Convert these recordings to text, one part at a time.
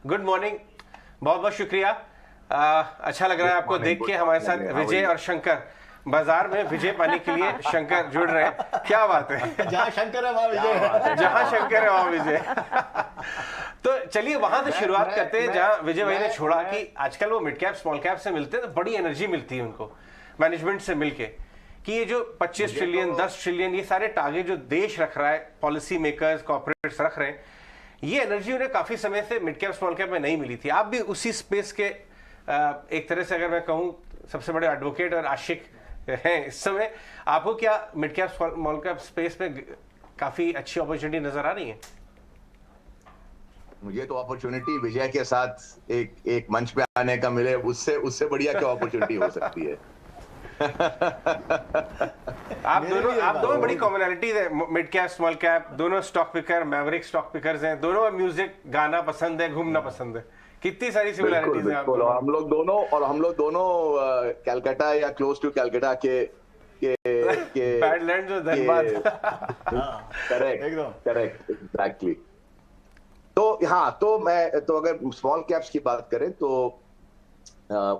Good morning. बहुत बहुत शुक्रिया। अच्छा लग रहा है आपको देख के। हमारे साथ विजय और शंकर, बाजार में विजय पाने के लिए शंकर जुड़ रहे हैं। क्या बात है, जहां शंकर है वहां विजय, जहां शंकर है वहां विजय। तो चलिए वहां से शुरुआत करते हैं जहां विजय भाई ने छोड़ा कि आजकल वो मिड कैप स्मॉल कैप से मिलते हैं तो बड़ी एनर्जी मिलती है उनको मैनेजमेंट से मिलके कि ये जो 25 ट्रिलियन 10 ट्रिलियन ये सारे टारगेट जो देश रख रहा है, पॉलिसी मेकर्स कॉर्पोरेट्स रख रहे हैं, ये एनर्जी उन्हें काफी समय से मिड कैप स्मॉल कैप में नहीं मिली थी। आप भी उसी स्पेस के एक तरह से अगर मैं कहूं सबसे बड़े एडवोकेट और आशिक हैं इस समय। आपको क्या mid cap small cap space में काफी अच्छी अपॉर्चुनिटी नजर आ रही है? मुझे तो अपॉर्चुनिटी विजय के साथ एक मंच पे आने का मिले, उससे बढ़िया क्या अपॉर्चुनिटी हो सकती है। आप दोनों बड़ी कॉमनैलिटीज है, मिड कैप स्मॉल कैप, दोनों stock picker, Maverick stock pickers हैं, दोनों म्यूजिक गाना पसंद है, घूमना पसंद है, कितनी सारी सिमिलरिटीज हैं। हम लोग दोनों कलकत्ता या क्लोज टू कलकत्ता के बैडलैंड्स और धनबाद। Correct exactly. तो हाँ, तो अगर स्मॉल कैप्स की बात करें तो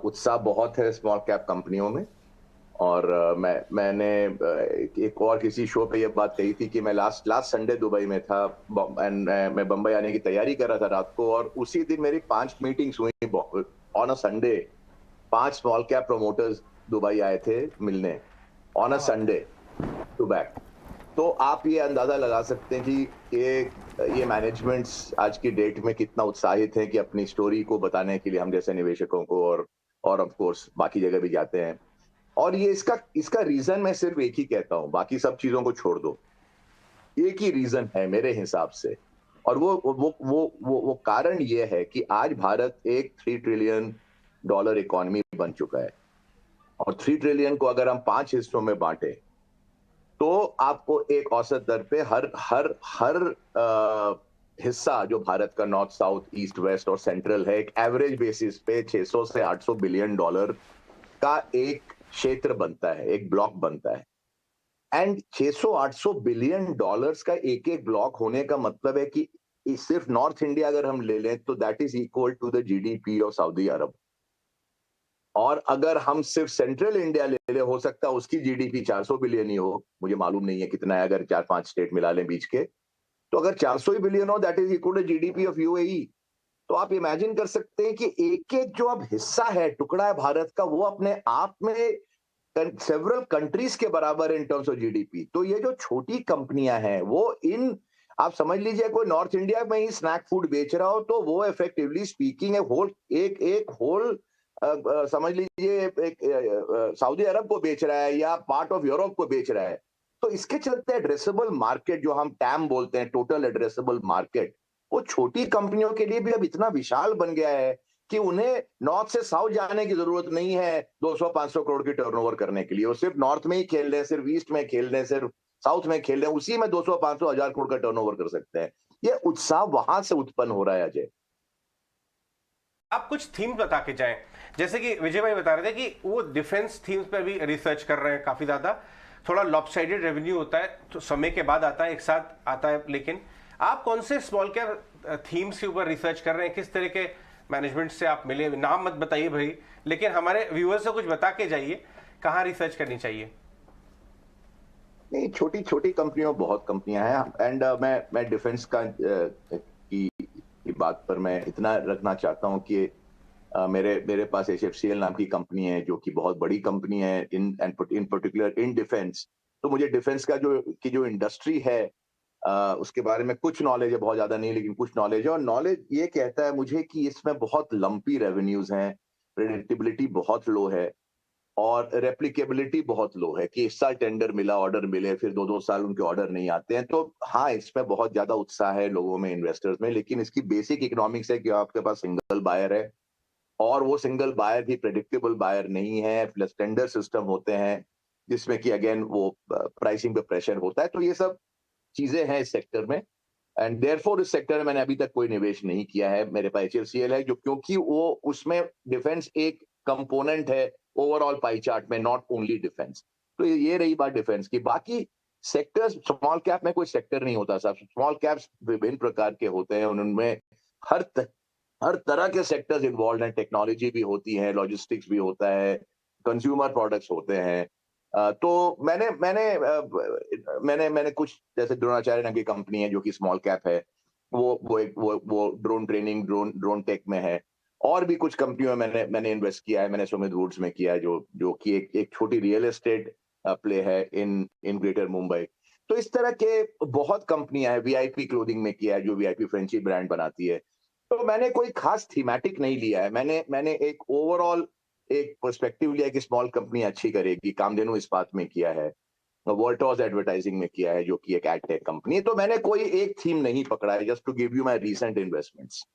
उत्साह बहुत है स्मॉल कैप कंपनियों में। और मैंने एक और किसी शो पे ये बात कही थी कि मैं लास्ट संडे दुबई में था एंड मैं बंबई आने की तैयारी कर रहा था रात को, और उसी दिन मेरी 5 मीटिंग्स हुई on a Sunday. 5 small cap promoters Dubai आए थे मिलने on a Sunday to back. तो आप ये अंदाजा लगा सकते हैं कि ये मैनेजमेंट्स आज की डेट में कितना उत्साहित हैं कि अपनी स्टोरी को बताने के लिए हम जैसे निवेशकों को और ऑफ कोर्स बाकी जगह भी जाते हैं। और ये इसका रीजन मैं सिर्फ एक ही कहता हूं, बाकी सब चीजों को छोड़ दो। एक ही रीजन है मेरे हिसाब से, और वो कारण ये है कि आज भारत एक $3 ट्रिलियन इकोनॉमी बन चुका है। और 3 ट्रिलियन को अगर हम 5 हिस्सों में बांटे तो आपको एक औसत दर पे हर हिस्सा जो भारत का नॉर्थ साउथ ईस्ट वेस्ट और सेंट्रल है, एक एवरेज बेसिस पे 600 से 800 बिलियन डॉलर का एक क्षेत्र बनता है, एक ब्लॉक बनता है। एंड 600-800 बिलियन डॉलर्स का एक एक ब्लॉक होने का मतलब है कि सिर्फ नॉर्थ इंडिया अगर हम ले लें तो that is equal to the GDP of Saudi Arab. और अगर हम सिर्फ सेंट्रल इंडिया ले ले, हो सकता है उसकी जीडीपी 400 बिलियन ही हो, मुझे मालूम नहीं है कितना है, अगर 4-5 स्टेट मिला लें बीच के, तो अगर 400 ही बिलियन हो that is equal to GDP of UAE. तो आप इमेजिन कर सकते हैं कि एक एक जो अब हिस्सा है, टुकड़ा है भारत का, वो अपने आप में सेवरल कंट्रीज के बराबर इन टर्म्स ऑफ जीडीपी। तो ये जो छोटी कंपनियां हैं वो आप समझ लीजिए कोई नॉर्थ इंडिया में ही स्नैक फूड बेच रहा हो तो वो इफेक्टिवली स्पीकिंग एक होल समझ लीजिए एक सऊदी अरब को बेच रहा है या पार्ट ऑफ यूरोप को बेच रहा है। तो इसके चलते एड्रेसेबल मार्केट जो हम टैम बोलते हैं, टोटल एड्रेसेबल मार्केट, वो छोटी कंपनियों के लिए भी अब इतना विशाल बन गया है कि उन्हें नॉर्थ से साउथ जाने की जरूरत नहीं है 200-500 करोड़ की टर्नओवर करने के लिए। वो सिर्फ नॉर्थ में ही खेल रहे हैं, सिर्फ ईस्ट में खेल रहे हैं, सिर्फ साउथ में खेल रहे हैं, उसी में 200-500 हजार करोड़ का टर्नओवर कर सकते हैं। ये उत्साह वहां से उत्पन्न हो रहा है। अजय, आप कुछ थीम बता के जाएं, जैसे कि विजय भाई बता रहे थे कि वो डिफेंस थीम्स पे भी रिसर्च कर रहे हैं काफी ज्यादा। थोड़ा लॉपसाइडेड रेवेन्यू होता है तो समय के बाद आता है, एक साथ आता है। लेकिन आप कौन से स्मॉल कैप थीम्स के ऊपर रिसर्च कर रहे हैं? किस तरह के मैनेजमेंट से आप मिले? नाम मत बताइए भाई, लेकिन हमारे व्यूअर्स से कुछ बता के जाइए कहाँ रिसर्च करनी चाहिए। नहीं, छोटी छोटी कंपनियों बहुत कंपनियां हैं एंड मैं डिफेंस की बात पर मैं इतना रखना चाहता हूं कि मेरे पास HFCL नाम की कंपनी है जो कि बहुत बड़ी कंपनी है इन पर्टिकुलर इन डिफेंस। तो मुझे डिफेंस का जो इंडस्ट्री है उसके बारे में कुछ नॉलेज है, बहुत ज्यादा नहीं लेकिन कुछ नॉलेज है। और नॉलेज ये कहता है मुझे कि इसमें बहुत लंपी रेवेन्यूज हैं, प्रेडिक्टेबिलिटी बहुत लो है और रेप्लिकेबिलिटी बहुत लो है कि इस साल टेंडर मिला, ऑर्डर मिले, फिर 2-2 साल उनके ऑर्डर नहीं आते हैं। तो हाँ, इसमें बहुत ज्यादा उत्साह है लोगों में, इन्वेस्टर्स में, लेकिन इसकी बेसिक इकोनॉमिक्स है कि आपके पास सिंगल बायर है और वो सिंगल बायर भी प्रेडिक्टेबल बायर नहीं है, प्लस टेंडर सिस्टम होते हैं जिसमें कि अगेन वो प्राइसिंग पे प्रेशर होता है। तो ये सब चीजें हैं इस सेक्टर में एंड देयरफॉर इस सेक्टर में मैंने अभी तक कोई निवेश नहीं किया है। मेरे पास HFCL है जो, क्योंकि वो उसमें डिफेंस एक कंपोनेंट है ओवरऑल पाई चार्ट में, नॉट ओनली डिफेंस। तो ये रही बात डिफेंस की। बाकी सेक्टर्स, स्मॉल कैप में कोई सेक्टर नहीं होता साहब। स्मॉल कैप्स विभिन्न प्रकार के होते हैं, उनमें हर हर तरह के सेक्टर्स इन्वॉल्व हैं, टेक्नोलॉजी भी होती है, लॉजिस्टिक्स भी होता है, कंज्यूमर प्रोडक्ट्स होते हैं। तो मैंने मैंने मैंने कुछ, जैसे द्रोणाचार्य नाम की कंपनी है जो कि स्मॉल कैप है, वो ड्रोन ट्रेनिंग, ड्रोन टेक में है। और भी कुछ कंपनियों में मैंने इन्वेस्ट किया है। मैंने सुमित वुड्स में किया है, जो कि एक छोटी रियल एस्टेट प्ले है इन इन ग्रेटर मुंबई। तो इस तरह के बहुत कंपनियां हैं। वीआईपी क्लोथिंग में किया है, जो वीआईपी फ्रेंची ब्रांड बनाती है। तो मैंने कोई खास थीमेटिक नहीं लिया है। मैंने एक ओवरऑल एक पर्सपेक्टिव लिया कि स्मॉल कंपनी अच्छी करेगी। कामधेनु इस्पात में किया है, वोल्टॉस एडवर्टाइजिंग में किया है, जो कि एक एड टेक कंपनी है। तो मैंने कोई एक थीम नहीं पकड़ा है, just to give you my recent investments.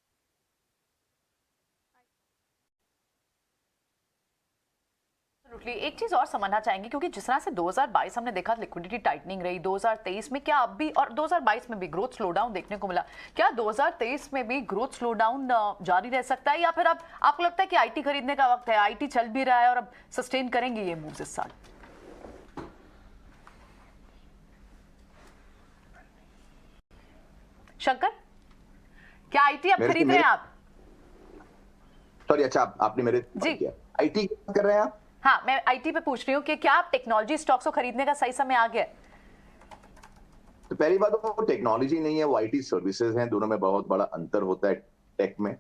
एक चीज और समझना चाहेंगे, क्योंकि जिस तरह से 2022 हमने देखा लिक्विडिटी टाइटनिंग रही, 2023 में क्या अब भी, और 2022 में भी ग्रोथ स्लोडाउन देखने को मिला, क्या 2023 में भी ग्रोथ स्लोडाउन जारी रह सकता है, या फिर अब आपको लगता है कि आईटी खरीदने का वक्त है, आईटी चल भी रहा है और अब सस्टेन करेंगे ये मूव्स इस साल? शंकर, क्या आईटी अब खरीद रहे हैं आप? सॉरी, अच्छा आपने मेरे जी आईटी कर रहे हैं आप? हाँ, मैं आईटी पे पूछ रही हूँ कि क्या आप टेक्नोलॉजी स्टॉक्स को खरीदने का सही समय आ गया है? तो पहली बात, वो टेक्नोलॉजी नहीं है, वो आईटी सर्विसेज हैं। दोनों में बहुत बड़ा अंतर होता है टेक में।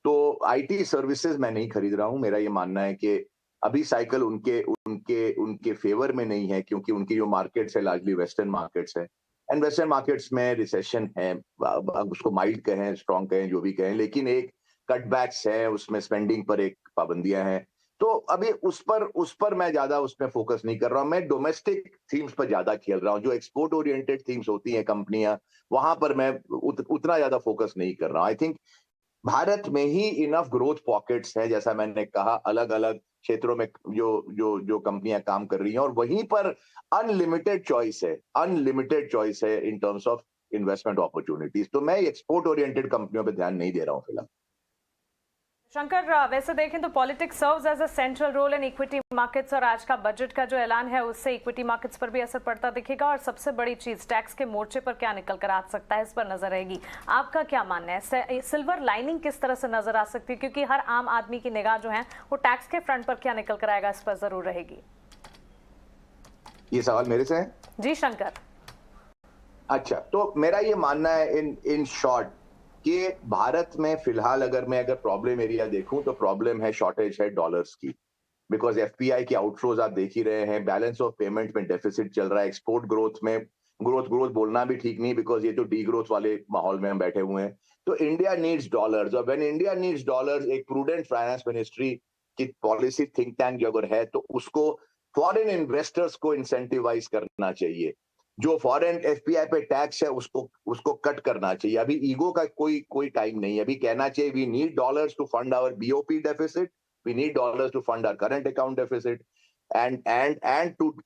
तो आईटी सर्विसेज मैं नहीं खरीद रहा हूं। मेरा ये मानना है कि अभी साइकिल उनके उनके उनके फेवर में नहीं है, क्योंकि उनकी जो मार्केट्स है लार्जली वेस्टर्न मार्केट्स है। एंड वेस्टर्न मार्केट्स में रिसेशन है, उसको माइल्ड कहें, स्ट्रॉन्ग कहें, जो भी कहें, लेकिन एक कटबैक्स है, उसमें स्पेंडिंग पर एक पाबंदियां हैं। तो अभी उस पर मैं ज्यादा उसमें फोकस नहीं कर रहा हूं। मैं डोमेस्टिक थीम्स पर ज्यादा खेल रहा हूं। जो एक्सपोर्ट ओरिएंटेड थीम्स होती हैं कंपनियां, वहां पर मैं उतना ज्यादा फोकस नहीं कर रहा हूं। आई थिंक भारत में ही इनफ ग्रोथ पॉकेट्स हैं, जैसा मैंने कहा, अलग अलग क्षेत्रों में जो जो जो कंपनियां काम कर रही हैं, और वहीं पर अनलिमिटेड चॉइस है in terms of investment opportunities. तो मैं एक्सपोर्ट ओरिएंटेड कंपनियों पर ध्यान नहीं दे रहा हूं फिलहाल। शंकर, वैसे देखें तो politics serves as a central role in equity markets, और आज का बजट का जो ऐलान है उससे इक्विटी मार्केट्स पर भी असर पड़ता दिखेगा। और सबसे बड़ी चीज, टैक्स के मोर्चे पर क्या निकल कर आ सकता है, इस पर नजर रहेगी। आपका क्या मानना है, सिल्वर लाइनिंग किस तरह से नजर आ सकती है, क्योंकि हर आम आदमी की निगाह जो है वो टैक्स के फ्रंट पर क्या निकल कर आएगा, इस पर जरूर रहेगी। ये सवाल मेरे से है? जी शंकर। अच्छा, तो मेरा ये मानना है इन शॉर्ट कि भारत में फिलहाल अगर प्रॉब्लम एरिया देखूं, तो प्रॉब्लम है, शॉर्टेज है डॉलर्स की। बिकॉज एफपीआई के आउटफ्लोज आप देख ही रहे हैं, बैलेंस ऑफ पेमेंट में डेफिसिट चल रहा है, एक्सपोर्ट ग्रोथ में ग्रोथ बोलना भी ठीक नहीं, बिकॉज ये तो डी ग्रोथ वाले माहौल में हम बैठे हुए हैं। तो इंडिया नीड्स डॉलर्स, और व्हेन इंडिया नीड्स डॉलर्स, एक प्रूडेंट फाइनेंस मिनिस्ट्री की पॉलिसी थिंक टैंक जो अगर है, तो उसको फॉरेन इन्वेस्टर्स को इंसेंटिवाइज करना चाहिए। जो फॉरेन एफपीआई पे टैक्स है उसको कट करना चाहिए। अभी ईगो का कोई टाइम नहीं है। अभी कहना चाहिए we need dollars to fund our BOP deficit, we need dollars to fund our current account deficit, and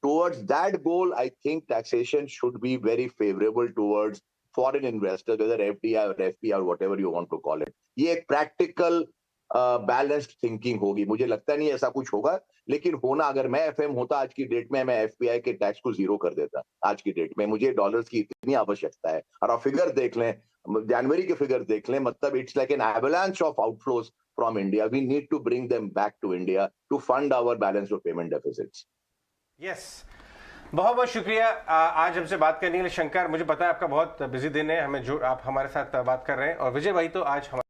towards that goal, I think taxation should be very favorable towards foreign investors, whether FDI or FPI or whatever you want to call it. ये एक practical balanced thinking होगी। मुझे लगता नहीं ऐसा कुछ होगा, लेकिन होना, अगर मैं एफएम होता आज की डेट में, मैं एफपीआई के टैक्स को जीरो कर देता। आज की डेट में मुझे डॉलर्स की इतनी आवश्यकता है। और आप फिगर देख लें, जनवरी के फिगर देख लें, मतलब it's like an avalanche of outflows from India. We need to bring them back to India to fund our balance of payment deficits. Yes, बहुत बहुत शुक्रिया आज हमसे बात करने के लिए शंकर। मुझे पता है आपका बहुत बिजी दिन है, हमें जो आप हमारे साथ बात कर रहे हैं, और विजय भाई तो आज हमारे